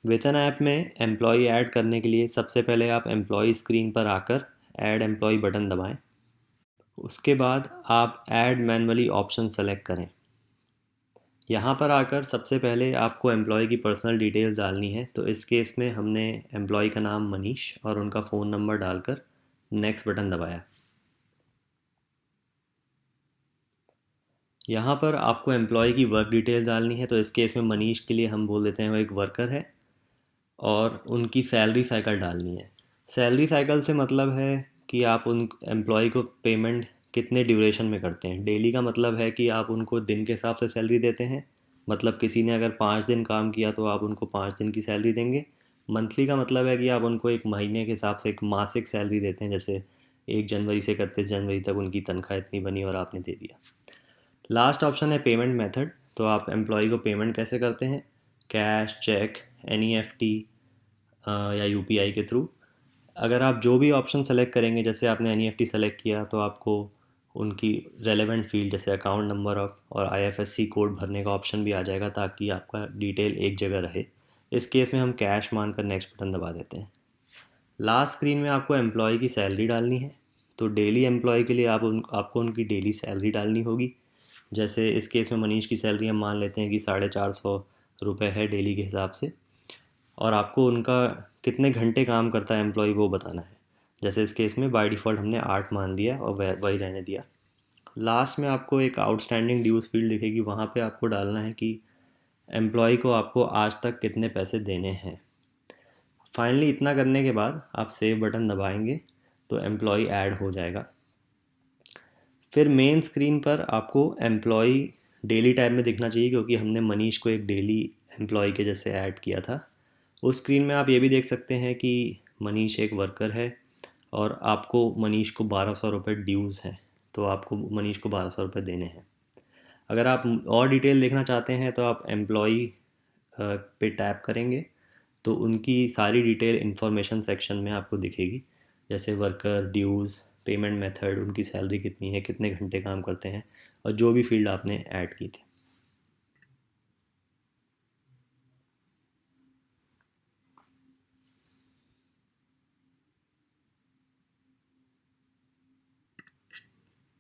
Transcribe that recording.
वेतन ऐप में employ add करने के लिए सबसे पहले आप एम्प्लॉय स्क्रीन पर आकर ऐड एम्प्लॉय बटन दबाएं। उसके बाद आप ऐड मैनुअली ऑप्शन सेलेक्ट करें। यहाँ पर आकर सबसे पहले आपको एम्प्लॉय की पर्सनल डिटेल्स डालनी है। तो इस केस में हमने एम्प्लॉय का नाम मनीष और उनका फ़ोन नंबर डालकर नेक्स्ट बटन दबाया। यहाँ पर आपको एम्प्लॉय की वर्क डिटेल्स डालनी है। तो इस केस में मनीष के लिए हम बोल देते हैं वो एक वर्कर है, और उनकी सैलरी साइकिल डालनी है। सैलरी साइकिल से मतलब है कि आप उन एम्प्लॉय को पेमेंट कितने ड्यूरेशन में करते हैं। डेली का मतलब है कि आप उनको दिन के हिसाब से सैलरी देते हैं, मतलब किसी ने अगर 5 दिन काम किया तो आप उनको 5 दिन की सैलरी देंगे। मंथली का मतलब है कि आप उनको एक महीने के हिसाब से एक मासिक सैलरी देते हैं, जैसे 1 जनवरी से 31 जनवरी तक उनकी तनख्वाह इतनी बनी और आपने दे दिया। लास्ट ऑप्शन है पेमेंट मेथड। तो आप एम्प्लॉय को पेमेंट कैसे करते हैं, कैश, चेक, NEFT या UPI के थ्रू। अगर आप जो भी ऑप्शन सेलेक्ट करेंगे, जैसे आपने NEFT सेलेक्ट किया तो आपको उनकी रेलेवेंट फील्ड जैसे अकाउंट नंबर और IFSC कोड भरने का ऑप्शन भी आ जाएगा, ताकि आपका डिटेल एक जगह रहे। इस केस में हम कैश मानकर नेक्स्ट बटन दबा देते हैं। लास्ट स्क्रीन में आपको एम्प्लॉय की सैलरी डालनी है। तो डेली एम्प्लॉय के लिए आपको उनकी डेली सैलरी डालनी होगी। जैसे इस केस में मनीष की सैलरी हम मान लेते हैं कि 450 रुपये है डेली के हिसाब से, और आपको उनका कितने घंटे काम करता है एम्प्लॉय वो बताना है। जैसे इस केस में बाय डिफ़ॉल्ट हमने 8 मान दिया और वही रहने दिया। लास्ट में आपको एक आउटस्टैंडिंग ड्यूज़ फील्ड दिखेगी, वहाँ पे आपको डालना है कि एम्प्लॉय को आपको आज तक कितने पैसे देने हैं। फाइनली इतना करने के बाद आप सेव बटन दबाएंगे तो एम्प्लॉय ऐड हो जाएगा। फिर मेन स्क्रीन पर आपको एम्प्लॉय डेली टाइप में दिखना चाहिए, क्योंकि हमने मनीष को एक डेली एम्प्लॉय के जैसे ऐड किया था। उस स्क्रीन में आप ये भी देख सकते हैं कि मनीष एक वर्कर है और आपको मनीष को 1200 रुपये ड्यूज़ हैं। तो आपको मनीष को 1200 रुपये देने हैं। अगर आप और डिटेल देखना चाहते हैं तो आप एम्प्लॉय पे टैप करेंगे तो उनकी सारी डिटेल इन्फॉर्मेशन सेक्शन में आपको दिखेगी, जैसे वर्कर, ड्यूज़, पेमेंट मेथड, उनकी सैलरी कितनी है, कितने घंटे काम करते हैं, और जो भी फील्ड आपने ऐड की थी।